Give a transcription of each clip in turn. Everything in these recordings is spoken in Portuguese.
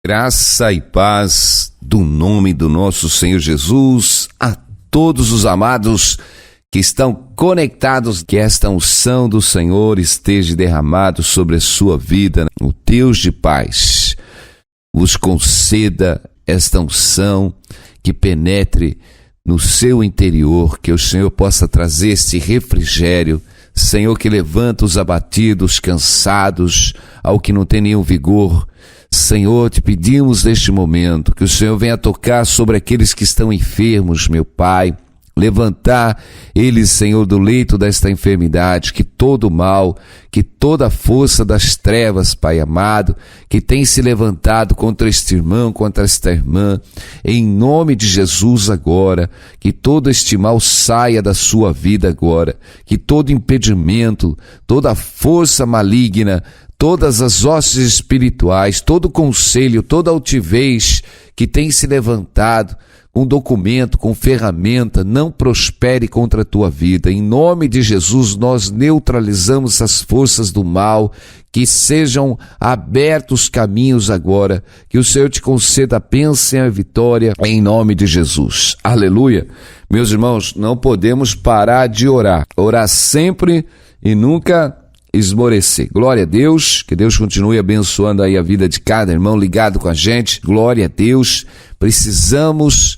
Graça e paz do nome do nosso Senhor Jesus a todos os amados que estão conectados, que esta unção do Senhor esteja derramado sobre a sua vida. O Deus de paz vos conceda esta unção que penetre no seu interior, que o Senhor possa trazer este refrigério, Senhor, que levanta os abatidos, cansados, ao que não tem nenhum vigor. Senhor, te pedimos neste momento que o Senhor venha tocar sobre aqueles que estão enfermos, meu Pai, levantar eles, Senhor, do leito desta enfermidade, que todo mal, que toda a força das trevas, Pai amado, que tem se levantado contra este irmão, contra esta irmã, em nome de Jesus agora, que todo este mal saia da sua vida agora, que todo impedimento, toda força maligna, todas as hostes espirituais, todo conselho, toda altivez que tem se levantado com documento, com ferramenta, não prospere contra a tua vida. Em nome de Jesus, nós neutralizamos as forças do mal, que sejam abertos caminhos agora, que o Senhor te conceda a bênção e a vitória, em nome de Jesus. Aleluia. Meus irmãos, não podemos parar de orar. Orar sempre e nunca esmorecer. Glória a Deus, que Deus continue abençoando aí a vida de cada irmão ligado com a gente. Glória a Deus. Precisamos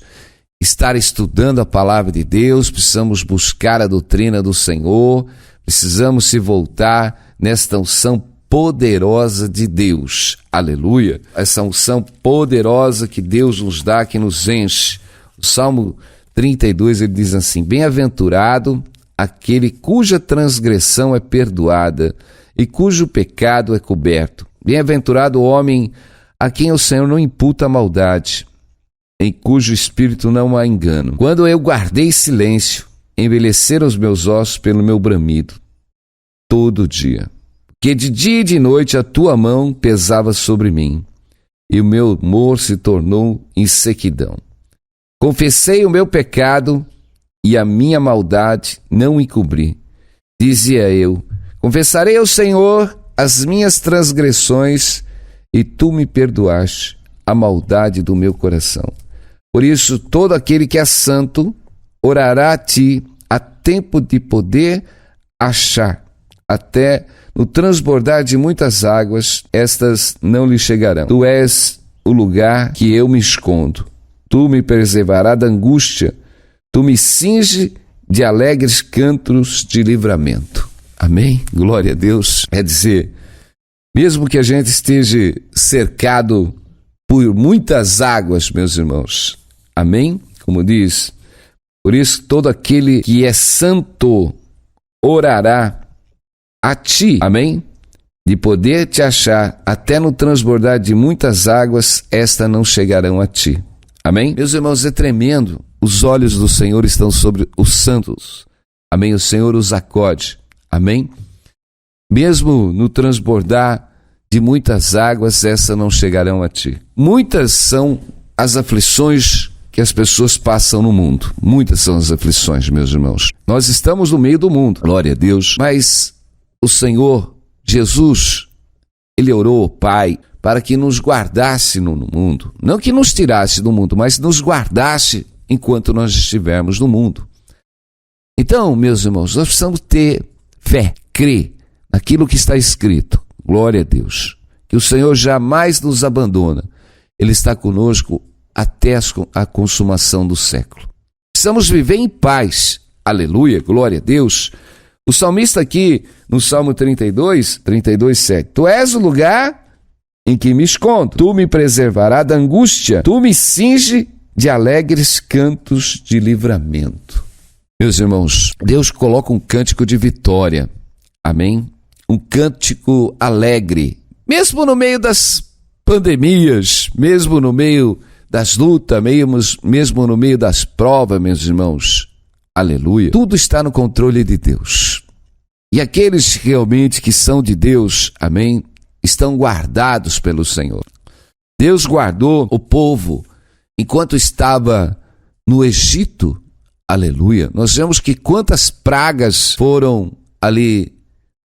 estar estudando a palavra de Deus, precisamos buscar a doutrina do Senhor, precisamos se voltar nesta unção poderosa de Deus. Aleluia. Essa unção poderosa que Deus nos dá, que nos enche. O Salmo 32, ele diz assim: bem-aventurado aquele cuja transgressão é perdoada e cujo pecado é coberto. Bem-aventurado o homem a quem o Senhor não imputa maldade, em cujo espírito não há engano. Quando eu guardei silêncio, envelheceram os meus ossos pelo meu bramido todo dia. Porque de dia e de noite a tua mão pesava sobre mim, e o meu humor se tornou em sequidão. Confessei o meu pecado, e a minha maldade não encobri. Dizia eu: confessarei ao Senhor as minhas transgressões, e tu me perdoaste a maldade do meu coração. Por isso, todo aquele que é santo orará a ti a tempo de poder achar. Até no transbordar de muitas águas, estas não lhe chegarão. Tu és o lugar que eu me escondo. Tu me preservarás da angústia. Tu me cinge de alegres cantos de livramento. Amém? Glória a Deus. É dizer, mesmo que a gente esteja cercado por muitas águas, meus irmãos. Amém? Como diz, por isso todo aquele que é santo orará a ti. Amém? De poder te achar até no transbordar de muitas águas, estas não chegarão a ti. Amém? Meus irmãos, é tremendo. Os olhos do Senhor estão sobre os santos. Amém? O Senhor os acode. Amém? Mesmo no transbordar de muitas águas, essas não chegarão a ti. Muitas são as aflições que as pessoas passam no mundo. Muitas são as aflições, meus irmãos. Nós estamos no meio do mundo. Glória a Deus. Mas o Senhor Jesus, Ele orou ao Pai para que nos guardasse no mundo. Não que nos tirasse do mundo, mas nos guardasse enquanto nós estivermos no mundo. Então, meus irmãos, nós precisamos ter fé, crer naquilo que está escrito. Glória a Deus. Que o Senhor jamais nos abandona. Ele está conosco até a consumação do século. Precisamos viver em paz. Aleluia, glória a Deus. O salmista aqui, no Salmo 32, 7. Tu és o lugar em que me escondo. Tu me preservarás da angústia. Tu me cinge de alegres cantos de livramento. Meus irmãos, Deus coloca um cântico de vitória. Amém? Um cântico alegre. Mesmo no meio das pandemias, mesmo no meio das lutas, mesmo no meio das provas, meus irmãos. Aleluia. Tudo está no controle de Deus. E aqueles realmente que são de Deus, amém, estão guardados pelo Senhor. Deus guardou o povo enquanto estava no Egito. Aleluia. Nós vemos que quantas pragas foram ali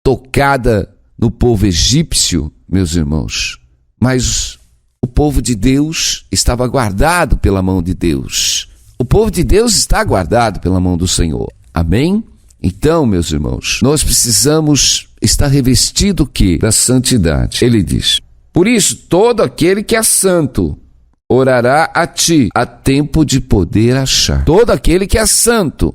tocadas no povo egípcio, meus irmãos. Mas o povo de Deus estava guardado pela mão de Deus. O povo de Deus está guardado pela mão do Senhor. Amém? Então, meus irmãos, nós precisamos estar revestido o quê? Da santidade. Ele diz: por isso, todo aquele que é santo orará a ti, a tempo de poder achar. Todo aquele que é santo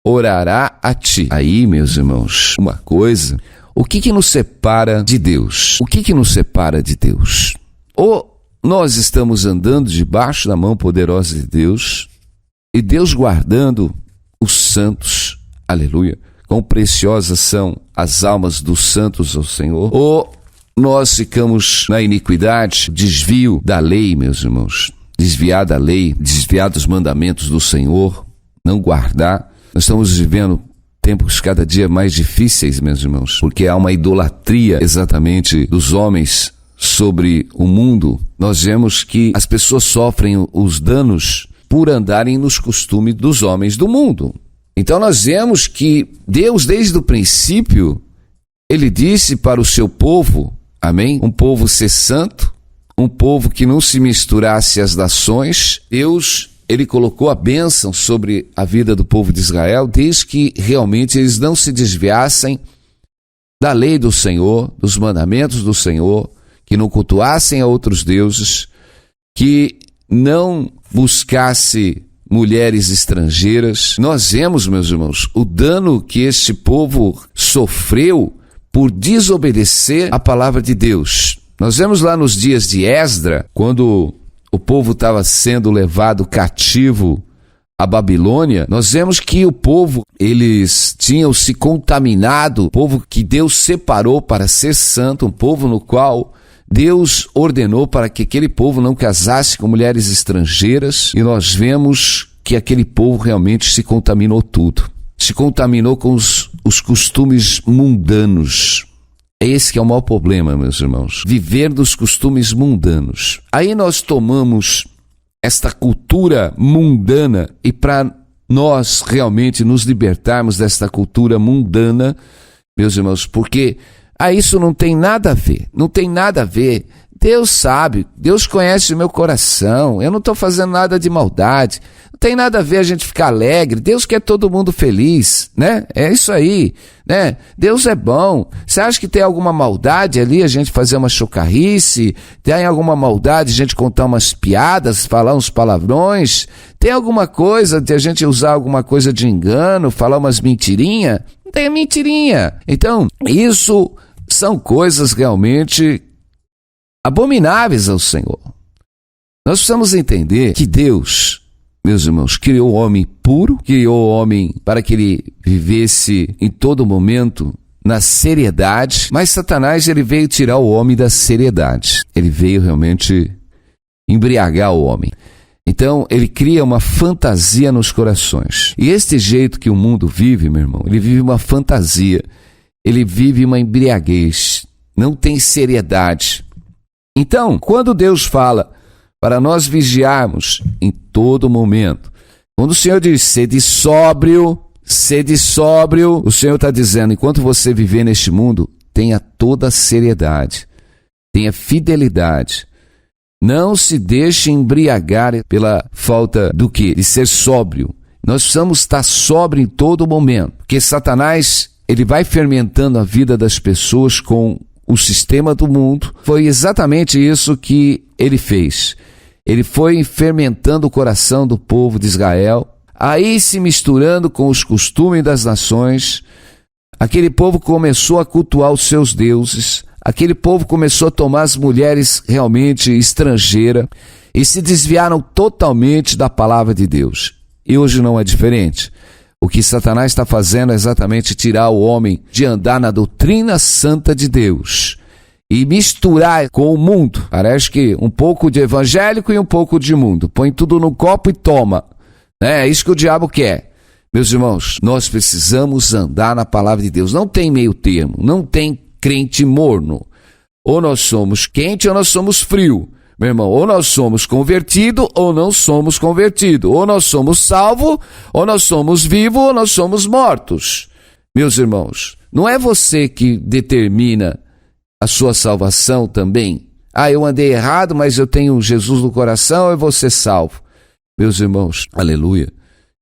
orará a ti. Aí, meus irmãos, uma coisa, o que nos separa de Deus? O que nos separa de Deus? Ou nós estamos andando debaixo da mão poderosa de Deus, e Deus guardando os santos, aleluia, quão preciosas são as almas dos santos ao Senhor, ou nós ficamos na iniquidade, desvio da lei, meus irmãos, desviar da lei, desviar dos mandamentos do Senhor, não guardar. Nós estamos vivendo tempos cada dia mais difíceis, meus irmãos, porque há uma idolatria exatamente dos homens sobre o mundo. Nós vemos que as pessoas sofrem os danos por andarem nos costumes dos homens do mundo. Então nós vemos que Deus, desde o princípio, Ele disse para o seu povo, amém? Um povo ser santo, um povo que não se misturasse às nações. Deus, Ele colocou a bênção sobre a vida do povo de Israel, desde que realmente eles não se desviassem da lei do Senhor, dos mandamentos do Senhor, que não cultuassem a outros deuses, que não buscasse mulheres estrangeiras. Nós vemos, meus irmãos, o dano que este povo sofreu por desobedecer a palavra de Deus. Nós vemos lá nos dias de Esdra, quando o povo estava sendo levado cativo à Babilônia, nós vemos que o povo, eles tinham se contaminado, o povo que Deus separou para ser santo, um povo no qual Deus ordenou para que aquele povo não casasse com mulheres estrangeiras, e nós vemos que aquele povo realmente se contaminou tudo. Se contaminou com os costumes mundanos. É esse que é o maior problema, meus irmãos. Viver dos costumes mundanos. Aí nós tomamos esta cultura mundana, e para nós realmente nos libertarmos desta cultura mundana, meus irmãos, porque isso não tem nada a ver, não tem nada a ver. Deus sabe, Deus conhece o meu coração, eu não estou fazendo nada de maldade, não tem nada a ver a gente ficar alegre, Deus quer todo mundo feliz, né? É isso aí, né? Deus é bom. Você acha que tem alguma maldade ali a gente fazer uma chocarrice? Tem alguma maldade a gente contar umas piadas, falar uns palavrões? Tem alguma coisa de a gente usar alguma coisa de engano, falar umas mentirinhas? Não tem mentirinha. Então, isso são coisas realmente abomináveis ao Senhor. Nós precisamos entender que Deus, meus irmãos, criou o homem puro, criou o homem para que ele vivesse em todo momento na seriedade, mas Satanás, ele veio tirar o homem da seriedade. Ele veio realmente embriagar o homem. Então, ele cria uma fantasia nos corações. E este jeito que o mundo vive, meu irmão, ele vive uma fantasia. Ele vive uma embriaguez. Não tem seriedade. Então, quando Deus fala para nós vigiarmos em todo momento, quando o Senhor diz, sede sóbrio, o Senhor está dizendo, enquanto você viver neste mundo, tenha toda a seriedade, tenha fidelidade. Não se deixe embriagar pela falta do quê? De ser sóbrio. Nós precisamos estar sóbrio em todo momento, porque Satanás, ele vai fermentando a vida das pessoas com o sistema do mundo. Foi exatamente isso que ele fez. Ele foi fermentando o coração do povo de Israel, aí se misturando com os costumes das nações. Aquele povo começou a cultuar os seus deuses, aquele povo começou a tomar as mulheres realmente estrangeiras e se desviaram totalmente da palavra de Deus. E hoje não é diferente. O que Satanás está fazendo é exatamente tirar o homem de andar na doutrina santa de Deus e misturar com o mundo. Parece que um pouco de evangélico e um pouco de mundo. Põe tudo no copo e toma. É isso que o diabo quer. Meus irmãos, nós precisamos andar na palavra de Deus. Não tem meio termo, não tem crente morno. Ou nós somos quente ou nós somos frio. Meu irmão, ou nós somos convertido ou não somos convertido. Ou nós somos salvo, ou nós somos vivos, ou nós somos mortos. Meus irmãos, não é você que determina a sua salvação também. Eu andei errado, mas eu tenho Jesus no coração, eu vou ser salvo. Meus irmãos, aleluia.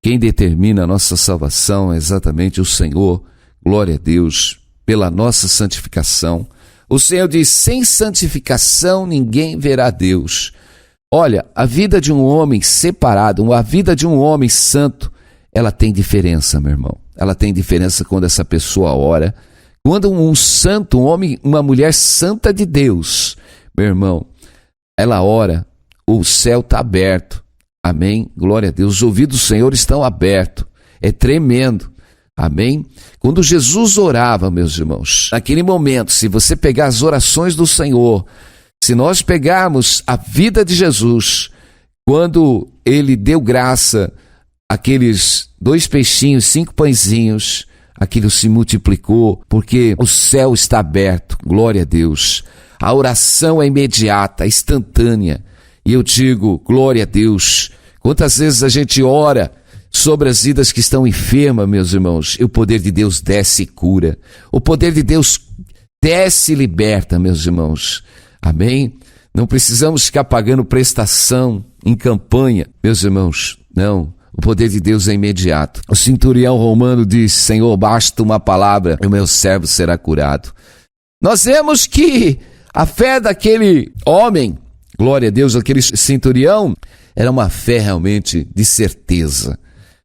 Quem determina a nossa salvação é exatamente o Senhor. Glória a Deus pela nossa santificação. O Senhor diz, sem santificação ninguém verá Deus. Olha, a vida de um homem separado, a vida de um homem santo, ela tem diferença, meu irmão. Ela tem diferença quando essa pessoa ora. Quando um santo, um homem, uma mulher santa de Deus, meu irmão, ela ora, o céu está aberto. Amém? Glória a Deus. Os ouvidos do Senhor estão abertos. É tremendo. Amém? Quando Jesus orava, meus irmãos, naquele momento, se você pegar as orações do Senhor, se nós pegarmos a vida de Jesus, quando ele deu graça, aqueles 2 peixinhos, 5 pãezinhos, aquilo se multiplicou, porque o céu está aberto. Glória a Deus. A oração é imediata, instantânea. E eu digo, glória a Deus. Quantas vezes a gente ora sobre as vidas que estão enfermas, meus irmãos, e o poder de Deus desce e cura. O poder de Deus desce e liberta, meus irmãos. Amém? Não precisamos ficar pagando prestação em campanha, meus irmãos. Não, o poder de Deus é imediato. O centurião romano diz, Senhor, basta uma palavra e o meu servo será curado. Nós vemos que a fé daquele homem, glória a Deus, aquele centurião, era uma fé realmente de certeza.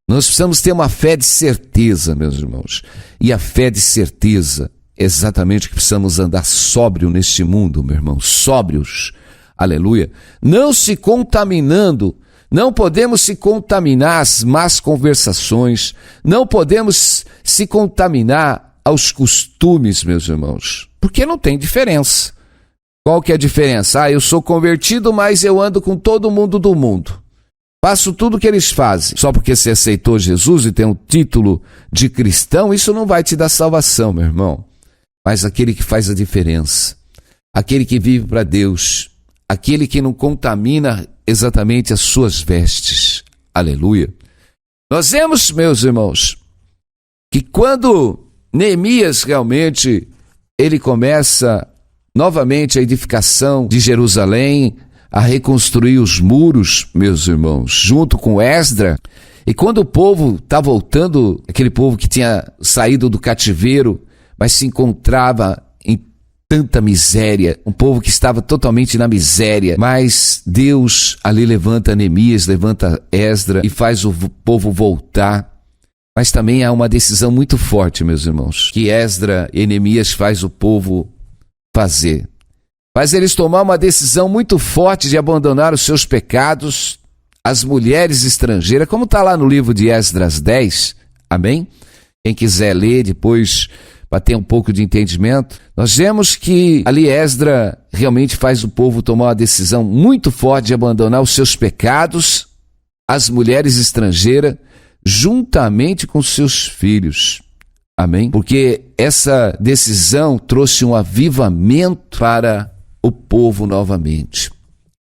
Nós precisamos ter uma fé de certeza, meus irmãos. E a fé de certeza é exatamente que precisamos andar sóbrio neste mundo, meu irmão. Sóbrios, aleluia. Não se contaminando, não podemos se contaminar às más conversações, não podemos se contaminar aos costumes, meus irmãos. Porque não tem diferença. Qual que é a diferença? Eu sou convertido, mas eu ando com todo mundo do mundo. Faço tudo o que eles fazem. Só porque você aceitou Jesus e tem um título de cristão, isso não vai te dar salvação, meu irmão. Mas aquele que faz a diferença, aquele que vive para Deus, aquele que não contamina exatamente as suas vestes. Aleluia. Nós vemos, meus irmãos, que quando Neemias realmente, ele começa novamente a edificação de Jerusalém, a reconstruir os muros, meus irmãos, junto com Esdras. E quando o povo está voltando, aquele povo que tinha saído do cativeiro, mas se encontrava em tanta miséria, um povo que estava totalmente na miséria, mas Deus ali levanta Neemias, levanta Esdras e faz o povo voltar. Mas também há uma decisão muito forte, meus irmãos, que Esdras e Neemias faz o povo fazer. Faz eles tomar uma decisão muito forte de abandonar os seus pecados, as mulheres estrangeiras, como está lá no livro de Esdras 10, amém? Quem quiser ler depois, para ter um pouco de entendimento, nós vemos que ali Esdras realmente faz o povo tomar uma decisão muito forte de abandonar os seus pecados, as mulheres estrangeiras, juntamente com seus filhos. Amém? Porque essa decisão trouxe um avivamento para o povo novamente.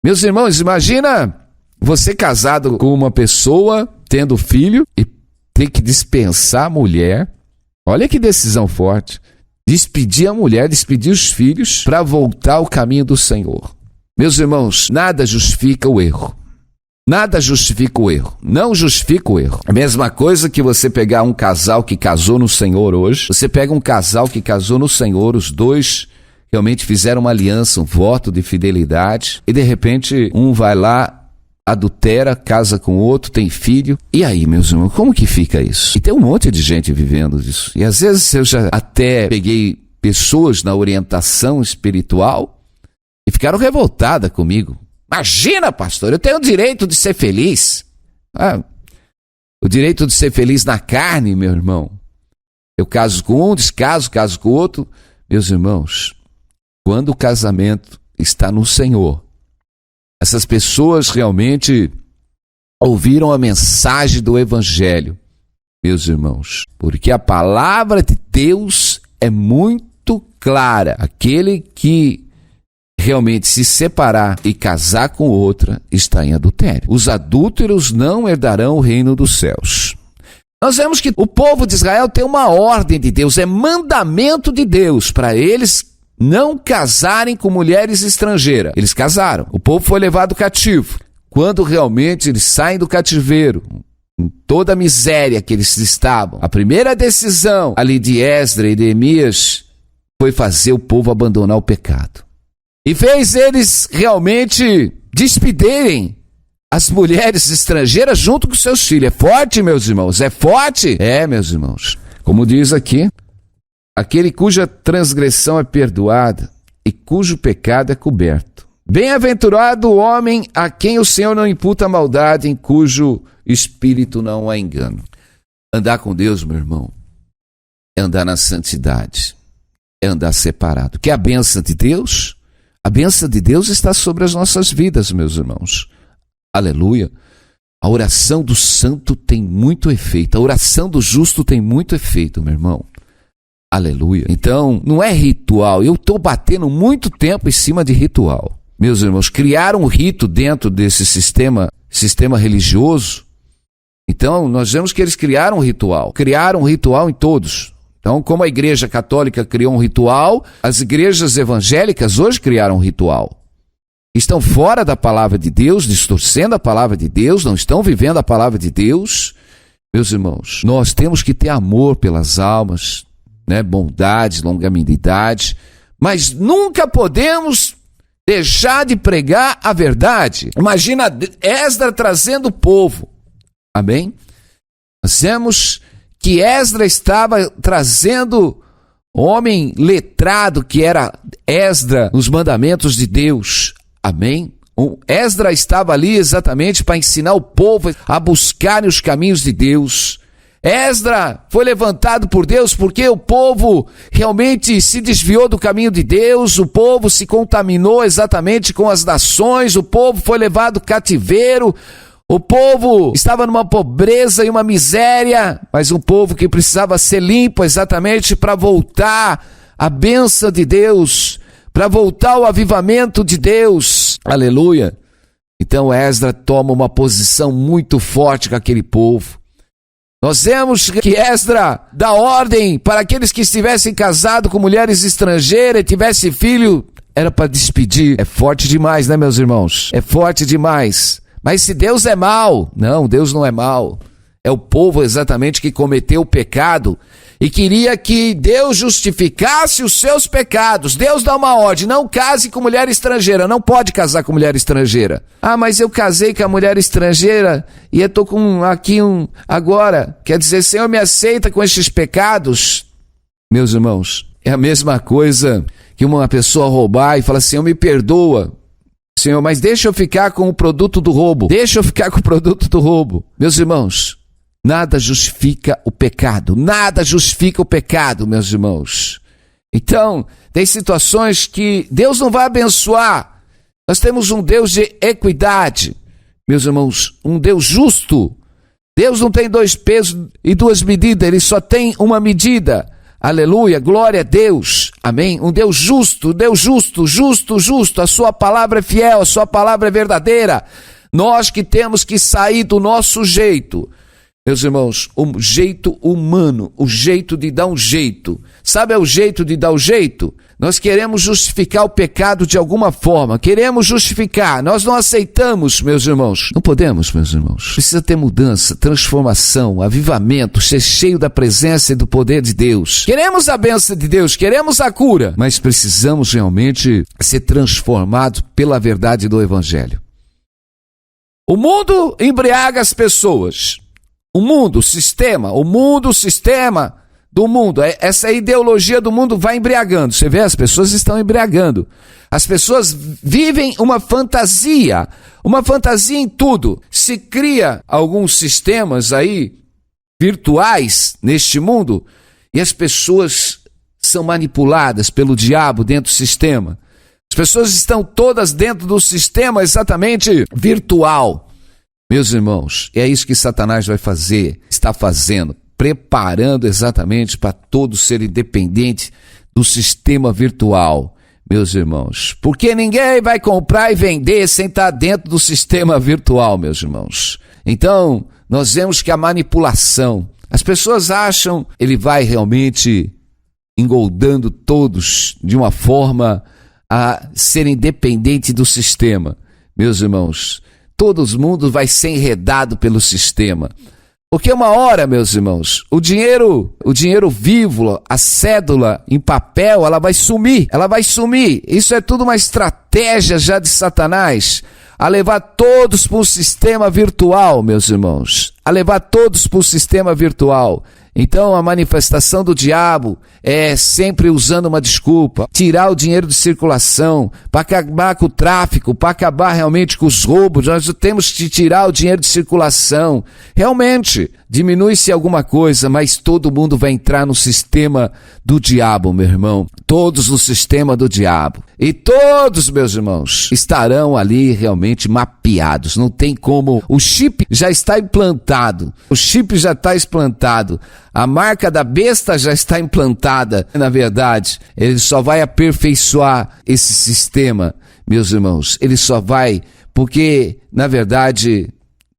Meus irmãos, imagina você casado com uma pessoa, tendo filho, e ter que dispensar a mulher. Olha que decisão forte. Despedir a mulher, despedir os filhos para voltar ao caminho do Senhor. Meus irmãos, nada justifica o erro. Nada justifica o erro. Não justifica o erro. A mesma coisa que você pegar um casal que casou no Senhor hoje. Você pega um casal que casou no Senhor, os dois realmente fizeram uma aliança, um voto de fidelidade. E de repente um vai lá, adultera, casa com outro, tem filho. E aí, meus irmãos, como que fica isso? E tem um monte de gente vivendo isso. E às vezes eu já até peguei pessoas na orientação espiritual e ficaram revoltadas comigo. Imagina, pastor, eu tenho o direito de ser feliz. O direito de ser feliz na carne, meu irmão. Eu caso com um, descaso, caso com o outro. Meus irmãos, quando o casamento está no Senhor, essas pessoas realmente ouviram a mensagem do Evangelho, meus irmãos, porque a palavra de Deus é muito clara. Aquele que realmente se separar e casar com outra está em adultério. Os adúlteros não herdarão o reino dos céus. Nós vemos que o povo de Israel tem uma ordem de Deus, é mandamento de Deus para eles não casarem com mulheres estrangeiras. Eles casaram. O povo foi levado cativo. Quando realmente eles saem do cativeiro, em toda a miséria que eles estavam, a primeira decisão ali de Esdras e de Neemias foi fazer o povo abandonar o pecado. E fez eles realmente despedirem as mulheres estrangeiras junto com seus filhos. É forte, meus irmãos? É forte? É, meus irmãos. Como diz aqui, aquele cuja transgressão é perdoada e cujo pecado é coberto. Bem-aventurado o homem a quem o Senhor não imputa maldade, em cujo espírito não há engano. Andar com Deus, meu irmão, é andar na santidade, é andar separado. Que a bênção de Deus, a bênção de Deus está sobre as nossas vidas, meus irmãos. Aleluia. A oração do santo tem muito efeito, a oração do justo tem muito efeito, meu irmão. Aleluia. Então, não é ritual. Eu estou batendo muito tempo em cima de ritual. Meus irmãos, criaram um rito dentro desse sistema religioso. Então, nós vemos que eles criaram um ritual em todos. Então, como a igreja católica criou um ritual, as igrejas evangélicas hoje criaram um ritual. Estão fora da palavra de Deus, distorcendo a palavra de Deus, não estão vivendo a palavra de Deus. Meus irmãos, nós temos que ter amor pelas almas, né? Bondade, longanimidade, mas nunca podemos deixar de pregar a verdade. Imagina Esdras trazendo o povo. Amém? Nós vemos que Esdras estava trazendo homem letrado, que era Esdras, nos mandamentos de Deus. Amém? Esdras estava ali exatamente para ensinar o povo a buscarem os caminhos de Deus. Esdras foi levantado por Deus porque o povo realmente se desviou do caminho de Deus, o povo se contaminou exatamente com as nações, o povo foi levado cativeiro, o povo estava numa pobreza e uma miséria, mas um povo que precisava ser limpo exatamente para voltar à bênção de Deus, para voltar ao avivamento de Deus. Aleluia. Então Esdras toma uma posição muito forte com aquele povo. Nós vemos que Esdras dá ordem para aqueles que estivessem casados com mulheres estrangeiras e tivessem filho, era para despedir. É forte demais, né, meus irmãos? É forte demais. Mas se Deus é mau, não, Deus não é mau. É o povo exatamente que cometeu o pecado e queria que Deus justificasse os seus pecados. Deus dá uma ordem, não case com mulher estrangeira, não pode casar com mulher estrangeira. Ah, mas eu casei com a mulher estrangeira e eu estou com aqui agora. Quer dizer, Senhor, me aceita com estes pecados? Meus irmãos, é a mesma coisa que uma pessoa roubar e falar, Senhor, me perdoa. Senhor, mas deixa eu ficar com o produto do roubo. Deixa eu ficar com o produto do roubo. Meus irmãos, nada justifica o pecado. Nada justifica o pecado, meus irmãos. Então, tem situações que Deus não vai abençoar. Nós temos um Deus de equidade, meus irmãos, um Deus justo. Deus não tem 2 pesos e 2 medidas, Ele só tem uma medida. Aleluia, glória a Deus, amém? Um Deus justo, justo. A sua palavra é fiel, a sua palavra é verdadeira. Nós que temos que sair do nosso jeito. Meus irmãos, o jeito humano, o jeito de dar um jeito. Sabe o jeito de dar o jeito? Nós queremos justificar o pecado de alguma forma. Queremos justificar. Nós não aceitamos, meus irmãos. Não podemos, meus irmãos. Precisa ter mudança, transformação, avivamento, ser cheio da presença e do poder de Deus. Queremos a bênção de Deus, queremos a cura. Mas precisamos realmente ser transformados pela verdade do Evangelho. O mundo embriaga as pessoas. O mundo, o sistema do mundo, essa ideologia do mundo vai embriagando. Você vê, as pessoas estão embriagando. As pessoas vivem uma fantasia em tudo. Se cria alguns sistemas aí virtuais neste mundo e as pessoas são manipuladas pelo diabo dentro do sistema. As pessoas estão todas dentro do sistema exatamente virtual. Meus irmãos, é isso que Satanás vai fazer, está fazendo, preparando exatamente para todos serem dependentes do sistema virtual, meus irmãos. Porque ninguém vai comprar e vender sem estar dentro do sistema virtual, meus irmãos. Então, nós vemos que a manipulação, as pessoas acham, ele vai realmente engoldando todos de uma forma a serem dependentes do sistema. Meus irmãos, todo mundo vai ser enredado pelo sistema. Porque uma hora, meus irmãos, o dinheiro vivo, a cédula em papel, ela vai sumir. Isso é tudo uma estratégia já de Satanás, a levar todos para um sistema virtual, meus irmãos. Então a manifestação do diabo é sempre usando uma desculpa, tirar o dinheiro de circulação, para acabar com o tráfico, para acabar realmente com os roubos. Nós temos que tirar o dinheiro de circulação. Realmente, diminui-se alguma coisa, mas todo mundo vai entrar no sistema do diabo, meu irmão. Todos no sistema do diabo. E todos, meus irmãos, estarão ali realmente mapeados. Não tem como. O chip já está implantado. A marca da besta já está implantada. Na verdade, ele só vai aperfeiçoar esse sistema, meus irmãos. Ele só vai, porque, na verdade,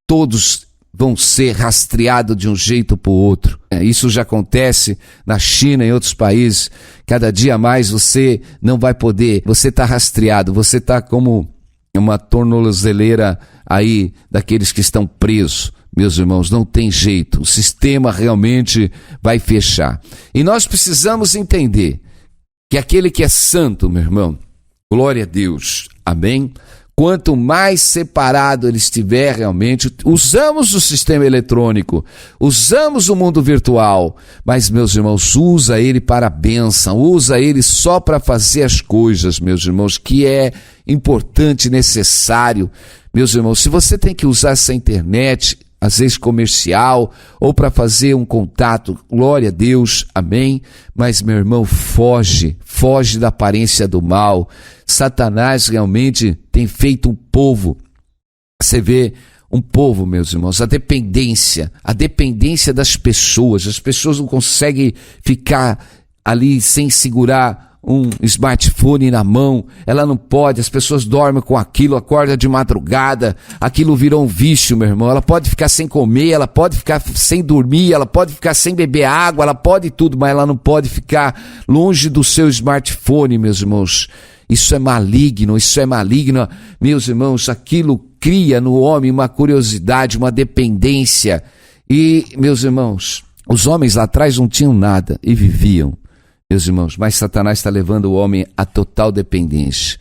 todos vão ser rastreados de um jeito para o outro. Isso já acontece na China e em outros países. Cada dia mais você não vai poder, você está rastreado, você está como uma tornozeleira aí daqueles que estão presos. Meus irmãos, não tem jeito, o sistema realmente vai fechar. E nós precisamos entender que aquele que é santo, meu irmão, glória a Deus, amém? Quanto mais separado ele estiver realmente, usamos o sistema eletrônico, usamos o mundo virtual, mas, meus irmãos, usa ele para a bênção, usa ele só para fazer as coisas, meus irmãos, que é importante, necessário. Meus irmãos, se você tem que usar essa internet, às vezes comercial, ou para fazer um contato, glória a Deus, amém? Mas, meu irmão, foge da aparência do mal. Satanás realmente tem feito um povo, você vê um povo, meus irmãos, a dependência das pessoas. As pessoas não conseguem ficar ali sem segurar um smartphone na mão, ela não pode, as pessoas dormem com aquilo, acordam de madrugada, aquilo virou um vício, meu irmão. Ela pode ficar sem comer, ela pode ficar sem dormir, ela pode ficar sem beber água, ela pode tudo, mas ela não pode ficar longe do seu smartphone, meus irmãos. Isso é maligno, meus irmãos. Aquilo cria no homem uma curiosidade, uma dependência. E, meus irmãos, os homens lá atrás não tinham nada e viviam. Meus irmãos, mas Satanás está levando o homem a total dependência.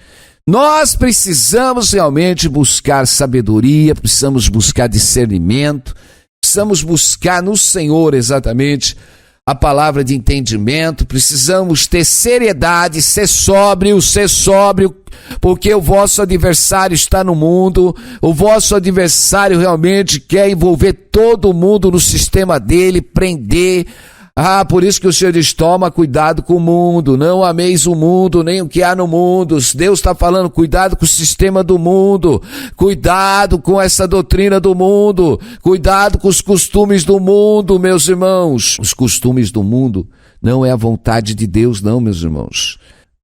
Nós precisamos realmente buscar sabedoria, precisamos buscar discernimento, precisamos buscar no Senhor exatamente a palavra de entendimento, precisamos ter seriedade, ser sóbrio, porque o vosso adversário está no mundo, o vosso adversário realmente quer envolver todo mundo no sistema dele, prender. Por isso que o Senhor diz, toma cuidado com o mundo, não ameis o mundo, nem o que há no mundo. Deus está falando, cuidado com o sistema do mundo, cuidado com essa doutrina do mundo, cuidado com os costumes do mundo, meus irmãos. Os costumes do mundo não é a vontade de Deus, não, meus irmãos.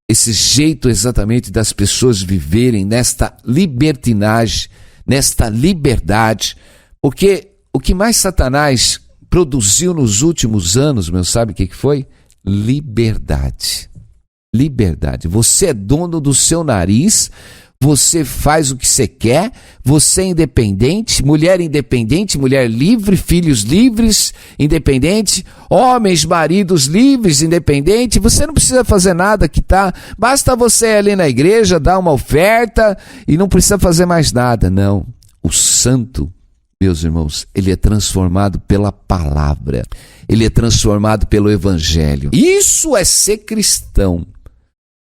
Esse jeito exatamente das pessoas viverem nesta libertinagem, nesta liberdade, porque o que mais Satanás produziu nos últimos anos, meu, sabe o que foi? Liberdade. Você é dono do seu nariz, você faz o que você quer, você é independente, mulher livre, filhos livres, independente, homens, maridos livres, independente. Você não precisa fazer nada basta você ir ali na igreja, dar uma oferta e não precisa fazer mais nada, não. O santo, meus irmãos, ele é transformado pela palavra, ele é transformado pelo evangelho. Isso é ser cristão.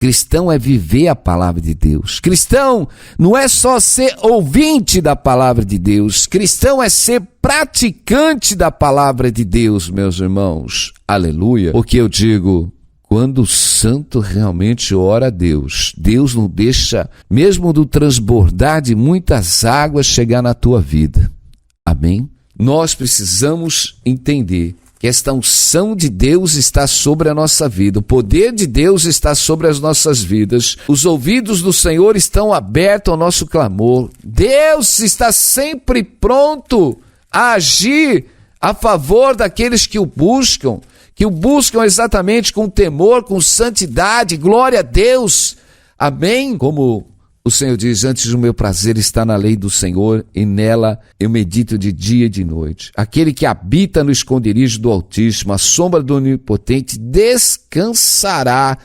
Cristão é viver a palavra de Deus. Cristão não é só ser ouvinte da palavra de Deus. Cristão é ser praticante da palavra de Deus, meus irmãos. Aleluia. Porque eu digo, quando o santo realmente ora a Deus, Deus não deixa, mesmo do transbordar de muitas águas, chegar na tua vida. Amém? Nós precisamos entender que esta unção de Deus está sobre a nossa vida, o poder de Deus está sobre as nossas vidas, os ouvidos do Senhor estão abertos ao nosso clamor. Deus está sempre pronto a agir a favor daqueles que o buscam, que o buscam exatamente com temor, com santidade, glória a Deus. Amém? Como o Senhor diz, antes o meu prazer está na lei do Senhor, e nela eu medito de dia e de noite. Aquele que habita no esconderijo do Altíssimo, a sombra do Onipotente, descansará.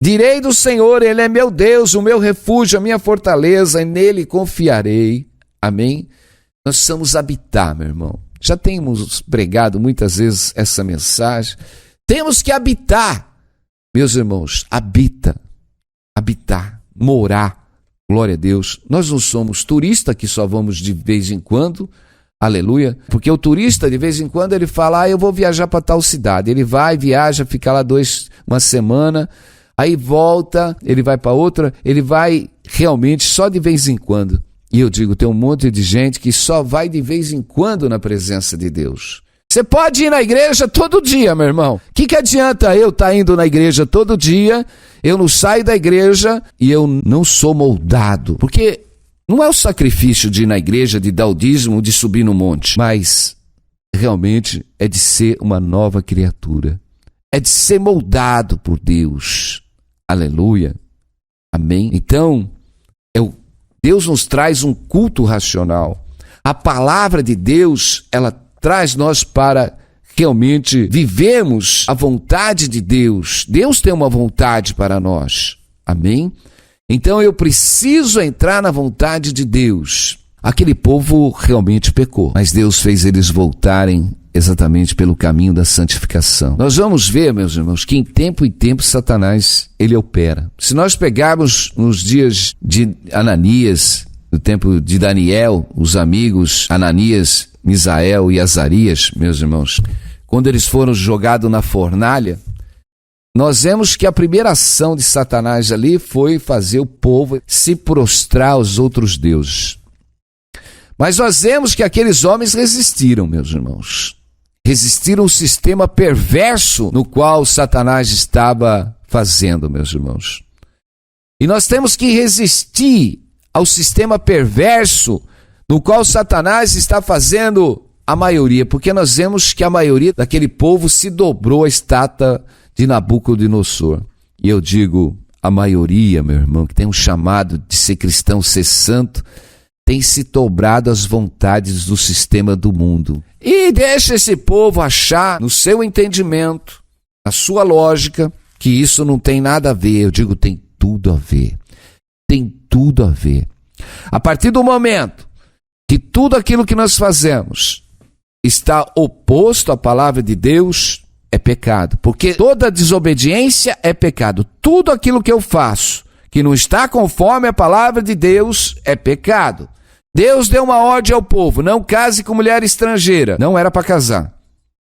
Direi do Senhor, Ele é meu Deus, o meu refúgio, a minha fortaleza, e nele confiarei. Amém? Nós precisamos habitar, meu irmão. Já temos pregado muitas vezes essa mensagem. Temos que habitar. Meus irmãos, habitar, morar. Glória a Deus. Nós não somos turistas que só vamos de vez em quando. Aleluia. Porque o turista, de vez em quando, ele fala, eu vou viajar para tal cidade. Ele vai, viaja, fica lá uma semana, aí volta, ele vai para outra, ele vai realmente só de vez em quando. E eu digo, tem um monte de gente que só vai de vez em quando na presença de Deus. Você pode ir na igreja todo dia, meu irmão. O que adianta eu estar indo na igreja todo dia, eu não saio da igreja e eu não sou moldado? Porque não é o sacrifício de ir na igreja, de dar o dízimo, de subir no monte, mas realmente é de ser uma nova criatura. É de ser moldado por Deus. Aleluia. Amém? Então, Deus nos traz um culto racional. A palavra de Deus, ela traz nós para realmente vivermos a vontade de Deus. Deus tem uma vontade para nós. Amém? Então eu preciso entrar na vontade de Deus. Aquele povo realmente pecou, mas Deus fez eles voltarem exatamente pelo caminho da santificação. Nós vamos ver, meus irmãos, que em tempo Satanás, ele opera. Se nós pegarmos nos dias de Ananias, no tempo de Daniel, os amigos Ananias, Misael e Azarias, meus irmãos, quando eles foram jogados na fornalha, nós vemos que a primeira ação de Satanás ali foi fazer o povo se prostrar aos outros deuses. Mas nós vemos que aqueles homens resistiram, meus irmãos. Resistiram ao sistema perverso no qual Satanás estava fazendo, meus irmãos. E nós temos que resistir ao sistema perverso no qual Satanás está fazendo a maioria, porque nós vemos que a maioria daquele povo se dobrou à estátua de Nabucodonosor. E eu digo, a maioria, meu irmão, que tem um chamado de ser cristão, ser santo, tem se dobrado às vontades do sistema do mundo. E deixa esse povo achar, no seu entendimento, na sua lógica, que isso não tem nada a ver. Eu digo, tem tudo a ver. Tem tudo a ver. A partir do momento que tudo aquilo que nós fazemos está oposto à palavra de Deus, é pecado. Porque toda desobediência é pecado. Tudo aquilo que eu faço que não está conforme a palavra de Deus é pecado. Deus deu uma ordem ao povo, não case com mulher estrangeira. Não era para casar.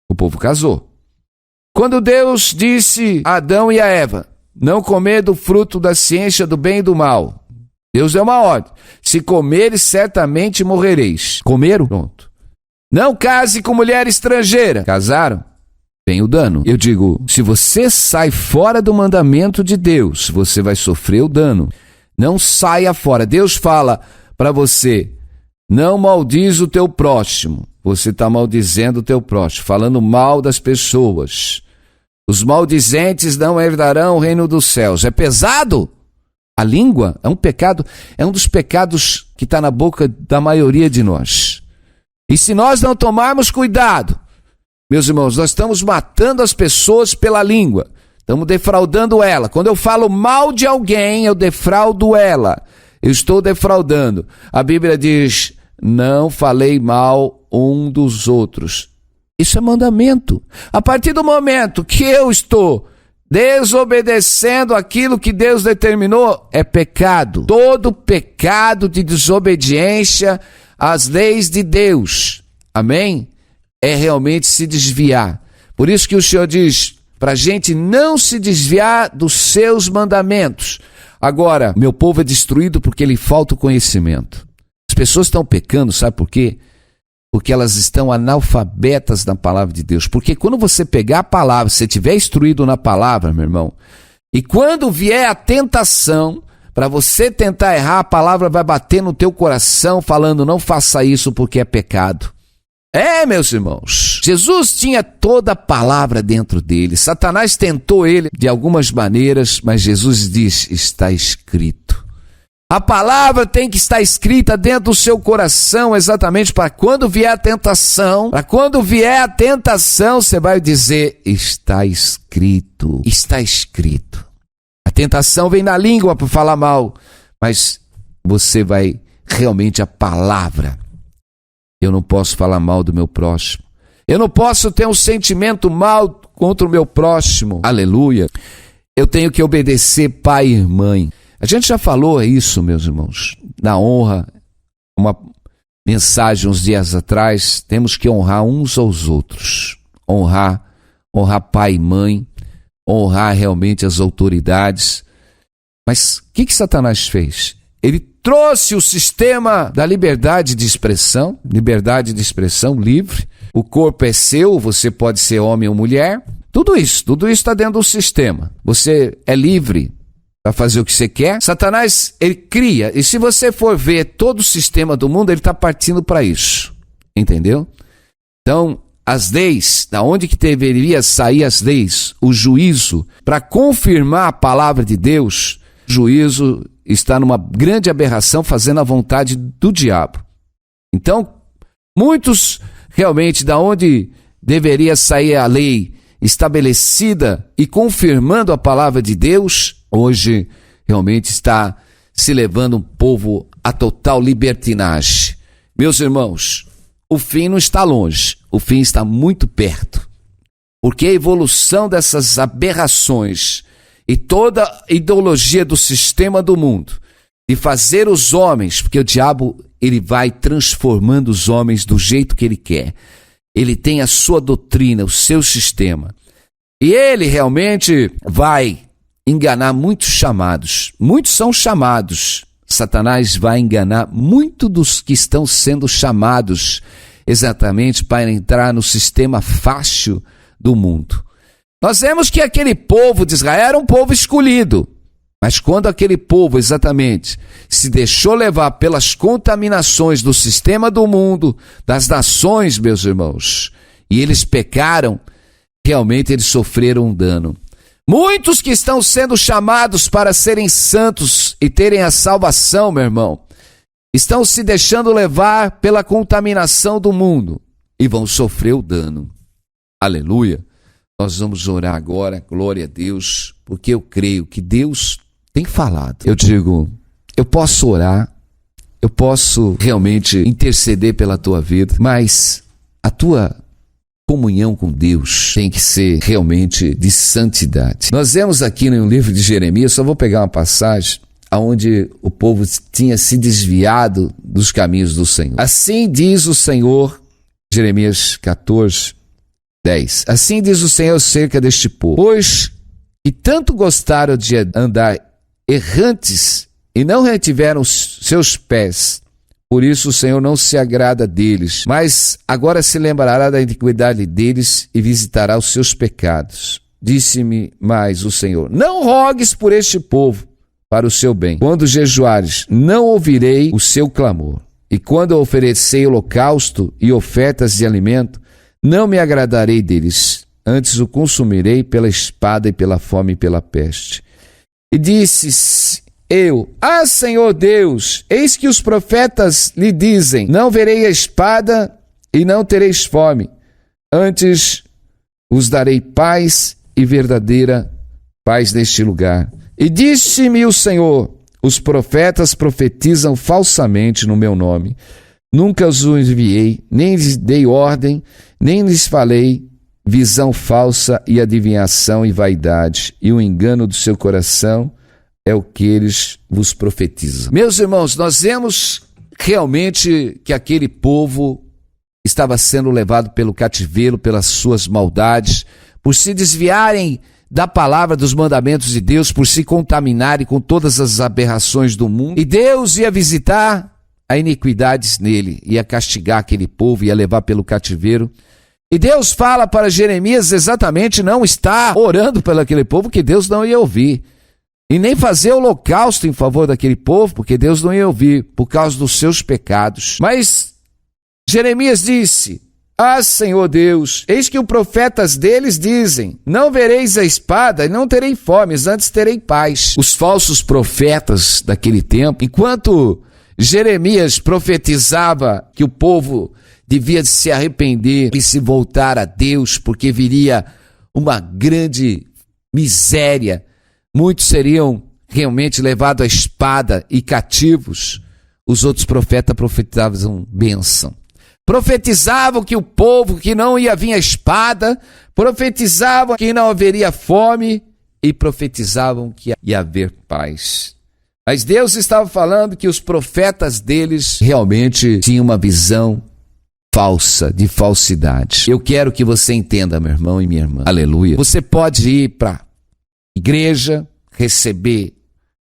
O povo casou. Quando Deus disse a Adão e a Eva, não comer do fruto da ciência do bem e do mal, Deus deu uma ordem. Se comeres, certamente morrereis. Comeram? Pronto. Não case com mulher estrangeira. Casaram? Vem o dano. Eu digo, se você sai fora do mandamento de Deus, você vai sofrer o dano. Não saia fora. Deus fala para você, não maldiz o teu próximo. Você está maldizendo o teu próximo, falando mal das pessoas. Os maldizentes não herdarão o reino dos céus. É pesado? A língua é um pecado, é um dos pecados que está na boca da maioria de nós. E se nós não tomarmos cuidado, meus irmãos, nós estamos matando as pessoas pela língua. Estamos defraudando ela. Quando eu falo mal de alguém, eu defraudo ela. Eu estou defraudando. A Bíblia diz, não falei mal um dos outros. Isso é mandamento. A partir do momento que eu estou desobedecendo aquilo que Deus determinou, é pecado. Todo pecado de desobediência às leis de Deus, amém? É realmente se desviar. Por isso que o Senhor diz para a gente não se desviar dos seus mandamentos. Agora, meu povo é destruído porque lhe falta o conhecimento. As pessoas estão pecando, sabe por quê? Porque elas estão analfabetas na palavra de Deus. Porque quando você pegar a palavra, se você estiver instruído na palavra, meu irmão, e quando vier a tentação, para você tentar errar, a palavra vai bater no teu coração falando, não faça isso porque é pecado. Meus irmãos, Jesus tinha toda a palavra dentro dele. Satanás tentou ele de algumas maneiras, mas Jesus diz: está escrito. A palavra tem que estar escrita dentro do seu coração, exatamente para quando vier a tentação. Para quando vier a tentação, você vai dizer: está escrito, está escrito. A tentação vem na língua para falar mal, mas você vai realmente a palavra. Eu não posso falar mal do meu próximo. Eu não posso ter um sentimento mal contra o meu próximo. Aleluia. Eu tenho que obedecer pai e mãe. A gente já falou isso, meus irmãos, na honra. Uma mensagem uns dias atrás, temos que honrar uns aos outros. Honrar pai e mãe, honrar realmente as autoridades. Mas o que Satanás fez? Ele trouxe o sistema da liberdade de expressão livre. O corpo é seu, você pode ser homem ou mulher. Tudo isso está dentro do sistema. Você é livre para fazer o que você quer. Satanás, ele cria, e se você for ver todo o sistema do mundo, ele está partindo para isso. Entendeu? Então, as leis, da onde que deveria sair as leis? O juízo, para confirmar a palavra de Deus, o juízo está numa grande aberração, fazendo a vontade do diabo. Então, muitos realmente, da onde deveria sair a lei estabelecida e confirmando a palavra de Deus, hoje realmente está se levando um povo a total libertinagem. Meus irmãos, o fim não está longe, o fim está muito perto. Porque a evolução dessas aberrações e toda a ideologia do sistema do mundo, de fazer os homens, porque o diabo, ele vai transformando os homens do jeito que ele quer. Ele tem a sua doutrina, o seu sistema. E ele realmente vai enganar muitos chamados. Muitos são chamados. Satanás vai enganar muitos dos que estão sendo chamados exatamente para entrar no sistema fácil do mundo. Nós vemos que aquele povo de Israel era um povo escolhido, mas quando aquele povo exatamente se deixou levar pelas contaminações do sistema do mundo, das nações, meus irmãos, e eles pecaram, realmente eles sofreram um dano. Muitos que estão sendo chamados para serem santos e terem a salvação, meu irmão, estão se deixando levar pela contaminação do mundo e vão sofrer o dano. Aleluia. Nós vamos orar agora, glória a Deus, porque eu creio que Deus tem falado. Eu digo, eu posso orar, eu posso realmente interceder pela tua vida, mas a tua comunhão com Deus tem que ser realmente de santidade. Nós vemos aqui no livro de Jeremias, só vou pegar uma passagem, onde o povo tinha se desviado dos caminhos do Senhor. Assim diz o Senhor, Jeremias 14, 10. Assim diz o Senhor acerca deste povo: pois que tanto gostaram de andar errantes e não retiveram seus pés, por isso o Senhor não se agrada deles, mas agora se lembrará da iniquidade deles e visitará os seus pecados. Disse-me mais o Senhor: não rogues por este povo para o seu bem. Quando jejuares, não ouvirei o seu clamor. E quando oferecer holocausto e ofertas de alimento, não me agradarei deles, antes o consumirei pela espada e pela fome e pela peste. E disse eu: Senhor Deus, eis que os profetas lhe dizem: não verei a espada e não tereis fome, antes os darei paz e verdadeira paz neste lugar. E disse-me o Senhor: os profetas profetizam falsamente no meu nome. Nunca os enviei, nem lhes dei ordem, nem lhes falei visão falsa e adivinhação e vaidade, e o engano do seu coração é o que eles vos profetizam. Meus irmãos, nós vemos realmente que aquele povo estava sendo levado pelo cativeiro, pelas suas maldades, por se desviarem da palavra, dos mandamentos de Deus, por se contaminarem com todas as aberrações do mundo. E Deus ia visitar a iniquidades nele, ia castigar aquele povo, ia levar pelo cativeiro. E Deus fala para Jeremias exatamente não estar orando pelo aquele povo, que Deus não ia ouvir. E nem fazer holocausto em favor daquele povo, porque Deus não ia ouvir, por causa dos seus pecados. Mas Jeremias disse: Ah, Senhor Deus, eis que os profetas deles dizem, não vereis a espada e não terei fome, antes terei paz. Os falsos profetas daquele tempo, enquanto Jeremias profetizava que o povo devia se arrepender e se voltar a Deus, porque viria uma grande miséria, muitos seriam realmente levados à espada e cativos, os outros profetas profetizavam bênção. Profetizavam que o povo, que não ia vir a espada, profetizavam que não haveria fome e profetizavam que ia haver paz. Mas Deus estava falando que os profetas deles realmente tinham uma visão falsa, de falsidade. Eu quero que você entenda, meu irmão e minha irmã. Aleluia. Você pode ir para a igreja, receber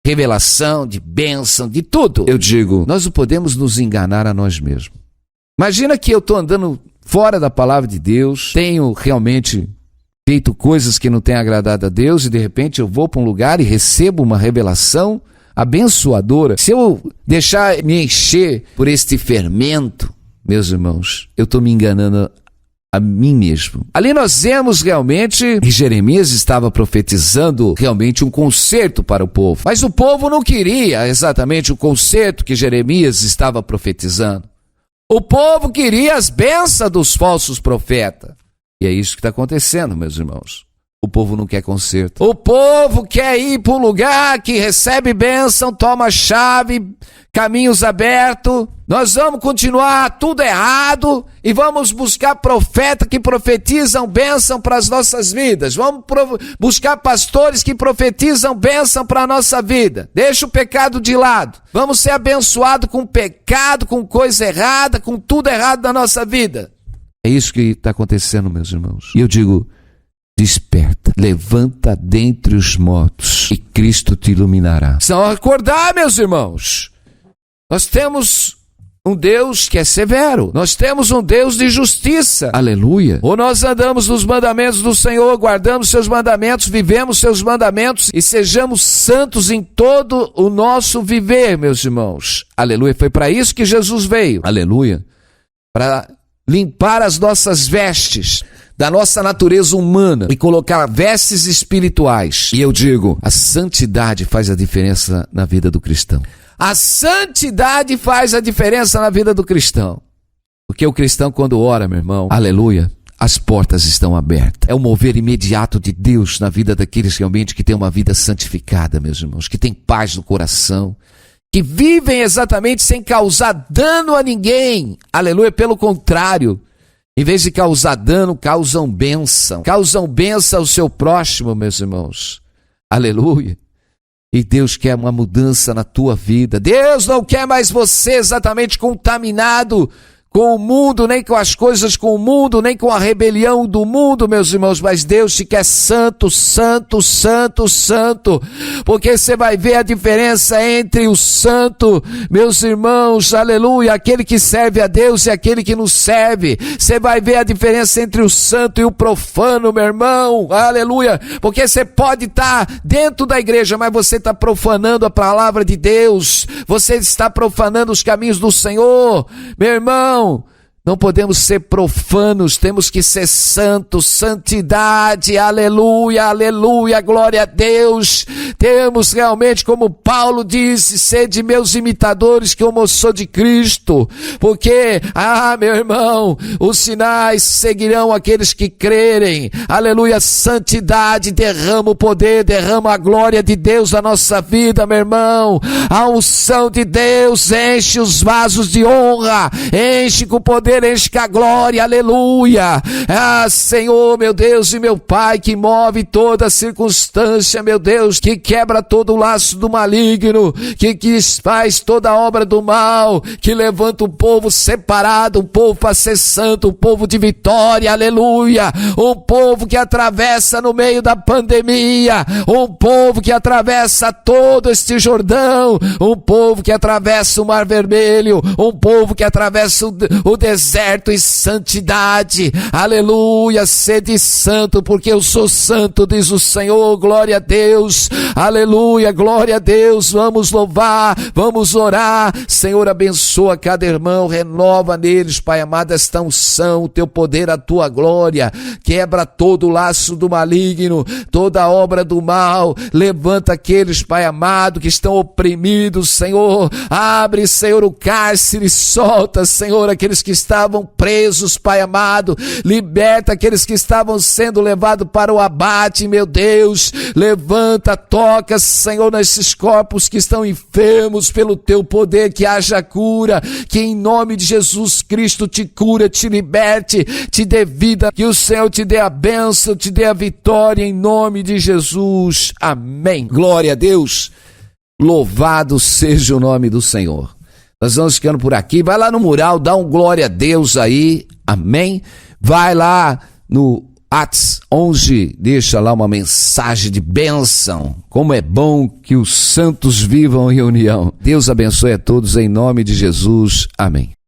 revelação, de bênção, de tudo. Eu digo, nós não podemos nos enganar a nós mesmos. Imagina que eu estou andando fora da palavra de Deus, tenho realmente feito coisas que não têm agradado a Deus e de repente eu vou para um lugar e recebo uma revelação abençoadora. Se eu deixar me encher por este fermento, meus irmãos, eu estou me enganando a mim mesmo. Ali nós vemos realmente que Jeremias estava profetizando realmente um conserto para o povo. Mas o povo não queria exatamente o conserto que Jeremias estava profetizando. O povo queria as bênçãos dos falsos profetas. E é isso que está acontecendo, meus irmãos. O povo não quer conserto. O povo quer ir para um lugar que recebe bênção, toma chave, caminhos abertos. Nós vamos continuar tudo errado e vamos buscar profetas que profetizam bênção para as nossas vidas. Vamos buscar pastores que profetizam bênção para a nossa vida. Deixa o pecado de lado. Vamos ser abençoados com pecado, com coisa errada, com tudo errado na nossa vida. É isso que está acontecendo, meus irmãos. E eu digo, desperta, levanta dentre os mortos e Cristo te iluminará. São acordar, meus irmãos. Nós temos um Deus que é severo. Nós temos um Deus de justiça. Aleluia. Ou nós andamos nos mandamentos do Senhor, guardamos seus mandamentos, vivemos seus mandamentos e sejamos santos em todo o nosso viver, meus irmãos. Aleluia. Foi para isso que Jesus veio. Aleluia. Para limpar as nossas vestes da nossa natureza humana e colocar vestes espirituais. E eu digo, a santidade faz a diferença na vida do cristão. A santidade faz a diferença na vida do cristão. Porque o cristão, quando ora, meu irmão, aleluia, as portas estão abertas. É o mover imediato de Deus na vida daqueles realmente que têm uma vida santificada, meus irmãos, que têm paz no coração, que vivem exatamente sem causar dano a ninguém. Aleluia, pelo contrário, em vez de causar dano, causam bênção. Causam bênção ao seu próximo, meus irmãos. Aleluia. E Deus quer uma mudança na tua vida. Deus não quer mais você exatamente contaminado com o mundo, nem com as coisas com o mundo, nem com a rebelião do mundo, meus irmãos, mas Deus te quer santo, santo, santo, santo, porque você vai ver a diferença entre o santo, meus irmãos, aleluia, aquele que serve a Deus e aquele que não serve. Você vai ver a diferença entre o santo e o profano, meu irmão, aleluia, porque você pode estar dentro da igreja, mas você está profanando a palavra de Deus, você está profanando os caminhos do Senhor, meu irmão. Não podemos ser profanos, temos que ser santos, santidade, aleluia, aleluia, glória a Deus. Temos realmente, como Paulo disse, sede meus imitadores, que eu sou de Cristo. Porque, meu irmão, os sinais seguirão aqueles que crerem. Aleluia, santidade, derrama o poder, derrama a glória de Deus na nossa vida, meu irmão. A unção de Deus enche os vasos de honra, enche com poder, enche com a glória, aleluia. Senhor, meu Deus e meu Pai, que move toda circunstância, meu Deus, que quebra todo o laço do maligno, que faz toda a obra do mal, que levanta um povo separado, um povo para ser santo, um povo de vitória, aleluia. Um povo que atravessa no meio da pandemia, um povo que atravessa todo este Jordão, um povo que atravessa o Mar Vermelho, um povo que atravessa o deserto, deserto em santidade. Aleluia, sede santo, porque eu sou santo, diz o Senhor. Glória a Deus, aleluia, glória a Deus. Vamos louvar, vamos orar. Senhor, abençoa cada irmão, renova neles, Pai amado, esta unção, o teu poder, a tua glória. Quebra todo o laço do maligno, toda obra do mal. Levanta aqueles, Pai amado, que estão oprimidos, Senhor. Abre, Senhor, o cárcere, solta, Senhor, aqueles que estavam presos, Pai amado. Liberta aqueles que estavam sendo levados para o abate, meu Deus. Levanta, toca, Senhor, nesses corpos que estão enfermos pelo teu poder, que haja cura, que em nome de Jesus Cristo te cura, te liberte, te dê vida, que o Senhor te dê a bênção, te dê a vitória em nome de Jesus. Amém. Glória a Deus. Louvado seja o nome do Senhor. Nós vamos ficando por aqui. Vai lá no mural, dá um glória a Deus aí. Amém. Vai lá no Atos 11, deixa lá uma mensagem de bênção. Como é bom que os santos vivam em união. Deus abençoe a todos em nome de Jesus. Amém.